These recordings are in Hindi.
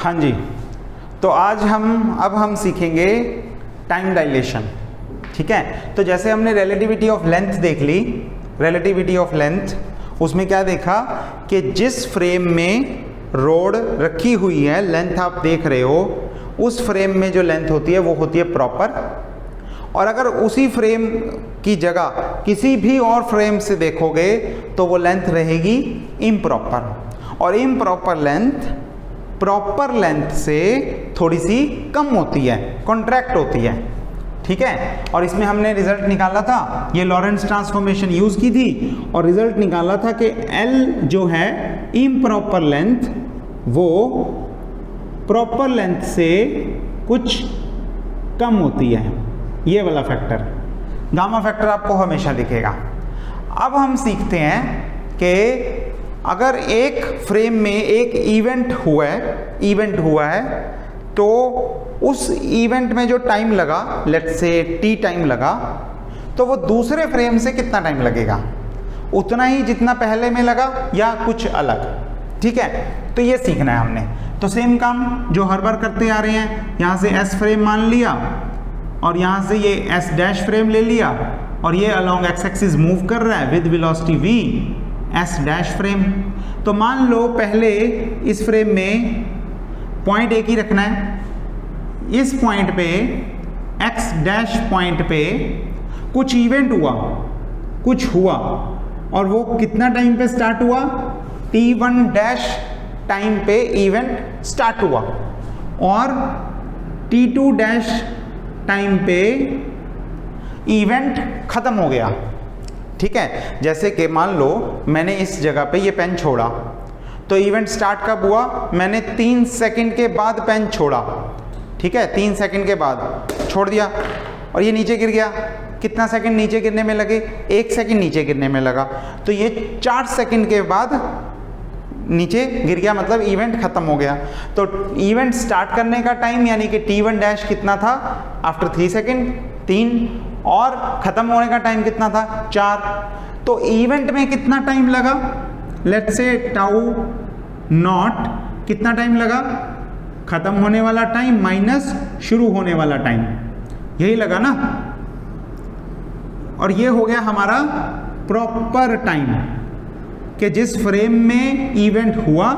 हाँ जी, तो आज हम सीखेंगे टाइम डायलेशन। ठीक है, तो जैसे हमने रिलेटिविटी ऑफ लेंथ देख ली, रिलेटिविटी ऑफ लेंथ, उसमें क्या देखा कि जिस फ्रेम में रोड रखी हुई है, लेंथ आप देख रहे हो, उस फ्रेम में जो लेंथ होती है वो होती है प्रॉपर। और अगर उसी फ्रेम की जगह किसी भी और फ्रेम से देखोगे तो वो लेंथ रहेगी इम्प्रॉपर, और इम्प्रॉपर लेंथ प्रॉपर लेंथ से थोड़ी सी कम होती है, कॉन्ट्रैक्ट होती है। ठीक है, और इसमें हमने रिजल्ट निकाला था, ये लॉरेंस ट्रांसफॉर्मेशन यूज की थी और रिजल्ट निकाला था कि L जो है इम्प्रॉपर लेंथ वो प्रॉपर लेंथ से कुछ कम होती है, ये वाला फैक्टर, गामा फैक्टर आपको हमेशा दिखेगा। अब हम सीखते हैं कि अगर एक फ्रेम में एक इवेंट हुआ है तो उस इवेंट में जो टाइम लगा, लेट्स से t टाइम लगा, तो वो दूसरे फ्रेम से कितना टाइम लगेगा, उतना ही जितना पहले में लगा या कुछ अलग। ठीक है, तो ये सीखना है हमने। तो सेम काम जो हर बार करते आ रहे हैं, यहाँ से S फ्रेम मान लिया और यहाँ से ये S डैश फ्रेम ले लिया और ये अलोंग x एक्सिस मूव कर रहा है with velocity v, S dash frame. तो मान लो पहले इस फ्रेम में पॉइंट एक ही रखना है, इस पॉइंट पे x डैश पॉइंट पे कुछ इवेंट हुआ और वो कितना टाइम पे स्टार्ट हुआ, t1 डैश टाइम पे इवेंट स्टार्ट हुआ और t2 डैश टाइम पे इवेंट खत्म हो गया। ठीक है, जैसे कि मान लो मैंने इस जगह पे ये पेन छोड़ा, तो इवेंट स्टार्ट कब हुआ, मैंने 3 सेकंड के बाद पेन छोड़ा। ठीक है, 3 सेकंड के बाद छोड़ दिया और ये नीचे गिर गया। कितना सेकंड नीचे गिरने में लगे, 1 सेकंड नीचे गिरने में लगा, तो ये 4 सेकंड के बाद नीचे गिर गया, मतलब इवेंट खत्म हो गया। तो इवेंट स्टार्ट करने का टाइम यानी कि t1 डैश कितना था, आफ्टर 3 सेकंड 3, और खत्म होने का टाइम कितना था, 4। तो इवेंट में कितना टाइम लगा, लेट्स से टाउ नॉट, कितना टाइम लगा, खत्म होने वाला टाइम माइनस शुरू होने वाला टाइम, यही लगा ना। और ये हो गया हमारा प्रॉपर टाइम, कि जिस फ्रेम में इवेंट हुआ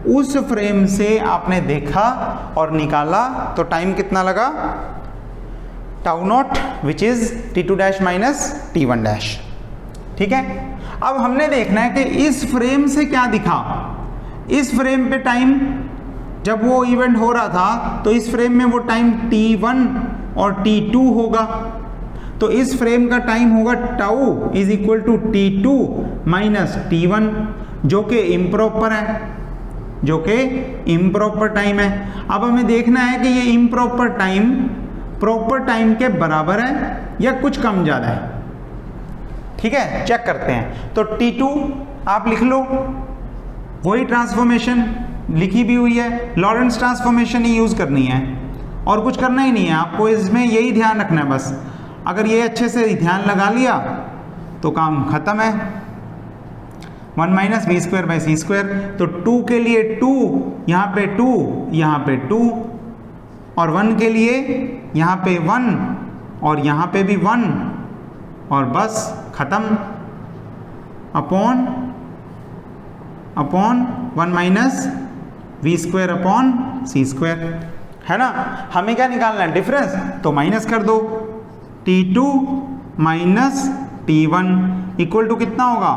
उस फ्रेम से आपने देखा और निकाला, तो टाइम कितना लगा, tau not which is t2 dash minus t1 dash. ठीक है, अब हमने देखना है कि इस फ्रेम से क्या दिखा। इस फ्रेम पे टाइम जब वो इवेंट हो रहा था तो इस फ्रेम में वो टाइम t1 और t2 होगा, तो इस फ्रेम का टाइम होगा tau is equal to t2 minus t1, जो कि इम्प्रॉपर है, जो कि इम्प्रॉपर टाइम है। अब हमें देखना है कि ये इम्प्रॉपर टाइम प्रॉपर टाइम के बराबर है या कुछ कम ज़्यादा है। ठीक है, चेक करते हैं। तो t2 आप लिख लो, वही ट्रांसफॉर्मेशन लिखी भी हुई है, लॉरेंस ट्रांसफॉर्मेशन ही यूज़ करनी है और कुछ करना ही नहीं है आपको, इसमें यही ध्यान रखना है बस। अगर ये अच्छे से ध्यान लगा लिया तो काम खत्म है। 1 minus v square by c square, तो 2 के लिए 2, यहाँ पे 2, यहाँ पे 2, और 1 के लिए यहाँ पे 1 और यहाँ पे भी 1, और बस खत्म। Upon 1 minus v square upon c square, है ना। हमें क्या निकालना है, डिफरेंस, तो माइनस कर दो, t2 minus t1 equal to कितना होगा,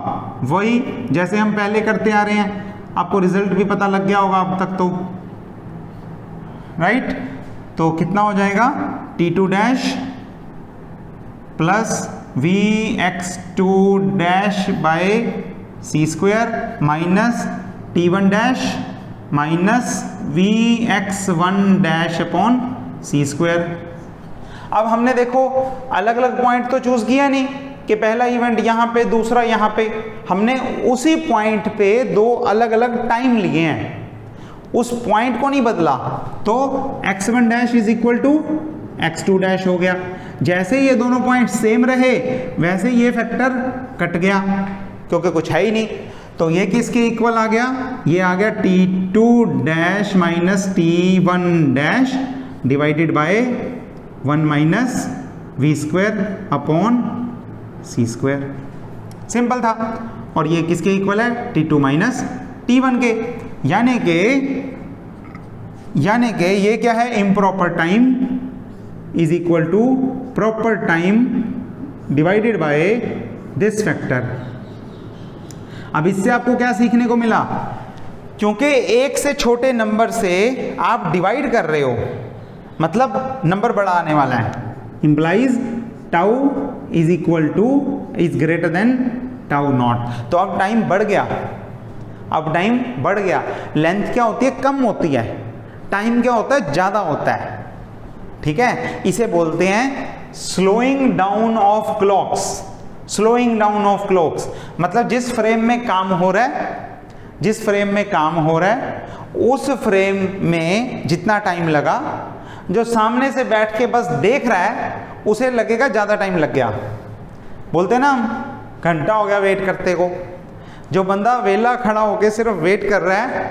वही जैसे हम पहले करते आ रहे हैं। आपको रिजल्ट भी पता लग गया होगा अब तक तो, राइट। तो कितना हो जाएगा, t2 dash plus vx2 dash by c square minus t1 dash minus vx1 dash upon c square. अब हमने देखो अलग अलग पॉइंट तो चूज किया नहीं कि पहला इवेंट यहाँ पे, दूसरा यहाँ पे, हमने उसी पॉइंट पे 2 अलग अलग टाइम लिए हैं, उस पॉइंट को नहीं बदला। तो x1 dash is equal to x2 dash हो गया। जैसे ये दोनों पॉइंट सेम रहे वैसे ये फैक्टर कट गया, क्योंकि कुछ है ही नहीं। तो ये किसके इक्वल आ गया, ये आ गया T2 dash minus T1 dash divided by 1 minus v square upon c square. Simple था। और ये किसके इक्वल है, T2 माइनस T1 के, यानी कि ये क्या है, improper time is equal to proper time divided by this factor. अब इससे आपको क्या सीखने को मिला, क्योंकि एक से छोटे नंबर से आप डिवाइड कर रहे हो, मतलब नंबर बड़ा आने वाला है, implies tau is equal two is greater than tau not. तो अब टाइम बढ़ गया, अब टाइम बढ़ गया। लेंथ क्या होती है, कम होती है, टाइम क्या होता है, ज्यादा होता है। ठीक है, इसे बोलते हैं slowing down of clocks. Slowing down of clocks मतलब जिस फ्रेम में काम हो रहा है, जिस फ्रेम में काम हो रहा है उस फ्रेम में जितना टाइम लगा, जो सामने से बैठ के बस देख रहा है उसे लगेगा ज्यादा टाइम लग गया। बोलते हैं ना हम, घंटा हो गया वेट करते को। जो बंदा वेला खड़ा होके सिर्फ वेट कर रहा है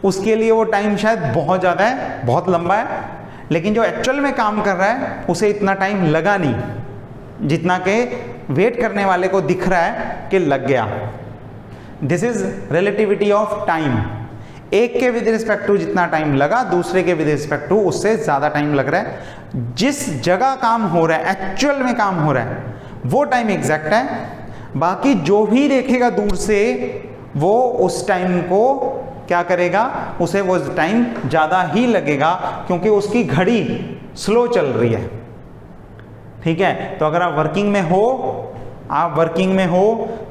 उसके लिए वो टाइम शायद बहुत ज़्यादा है, बहुत लंबा है, लेकिन जो एक्चुअल में काम कर रहा है उसे इतना टाइम लगा नहीं जितना कि वेट करने वाले को दिख रहा है कि लग गया। This is relativity of time. एक के विद रिस्पेक्ट टू जितना टाइम लगा, दूसरे के विद रिस्पेक्ट टू उससे ज़्यादा टाइम लग रहा है। जिस जगह काम हो रहा है, एक्चुअल में काम हो रहा है, वो टाइम एग्जैक्ट है। बाकी जो भी देखेगा दूर से वो उस टाइम को क्या करेगा, उसे वो टाइम ज़्यादा ही लगेगा क्योंकि उसकी घड़ी स्लो चल रही है। ठीक है, तो अगर आप वर्किंग में हो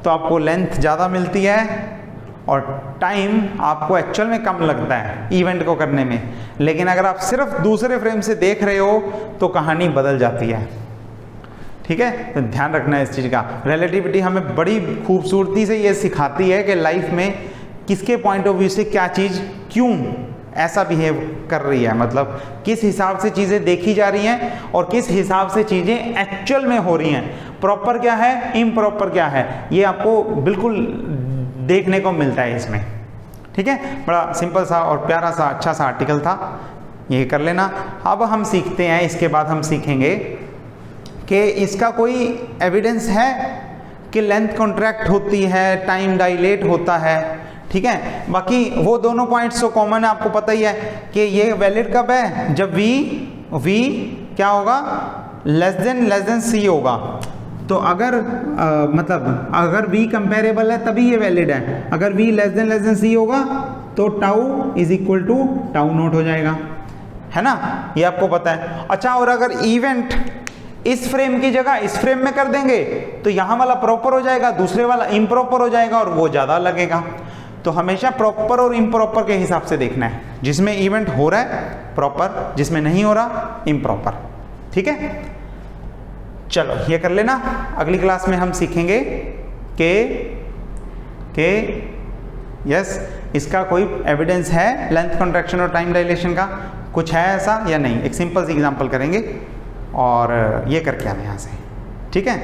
तो आपको लेंथ ज़्यादा मिलती है और टाइम आपको एक्चुअल में कम लगता है इवेंट को करने में। लेकिन अगर आप सिर्फ दूसरे फ्रेम से देख रहे हो तो कहानी बदल जाती है। ठीक है, तो ध्यान रखना है इस चीज़ का। रिलेटिविटी हमें बड़ी खूबसूरती से ये सिखाती है कि लाइफ में किसके पॉइंट ऑफ व्यू से क्या चीज़ क्यों ऐसा बिहेव कर रही है, मतलब किस हिसाब से चीज़ें देखी जा रही हैं और किस हिसाब से चीज़ें एक्चुअल में हो रही हैं। प्रॉपर क्या है, इम्प्रॉपर क्या है, ये आपको बिल्कुल देखने को मिलता है इसमें। ठीक है, बड़ा सिंपल सा और प्यारा सा अच्छा सा आर्टिकल था, ये कर लेना। अब हम सीखते हैं, इसके बाद हम सीखेंगे कि इसका कोई एविडेंस है कि लेंथ कॉन्ट्रैक्ट होती है, टाइम डाइलेट होता है। ठीक है, बाकी वो दोनों पॉइंट्स तो कॉमन है, आपको पता ही है कि ये वैलिड कब है, जब v क्या होगा, लेस देन c होगा। तो अगर मतलब अगर v कंपेरेबल है तभी ये वैलिड है। अगर v लेस देन c होगा तो tau is equal to tau naught हो जाएगा, है ना, ये आपको पता है। अच्छा, और अगर इवेंट इस फ्रेम की जगह इस फ्रेम में कर देंगे तो यहाँ वाला प्रॉपर हो जाएगा, दूसरे वाला इम्प्रॉपर हो जाएगा और वो ज़्यादा लगेगा। तो हमेशा प्रॉपर और इम्प्रॉपर के हिसाब से देखना है, जिसमें इवेंट हो रहा है प्रॉपर, जिसमें नहीं हो रहा इम्प्रॉपर। ठीक है, चलो ये कर लेना। अगली क्लास में हम सीखेंगे कि यस इसका कोई एविडेंस है लेंथ कॉन्ट्रैक्शन और टाइम डायलेशन का, कुछ है ऐसा या नहीं। एक सिंपल सी एग्जांपल करेंगे और ये करके आने यहाँ से। ठीक है।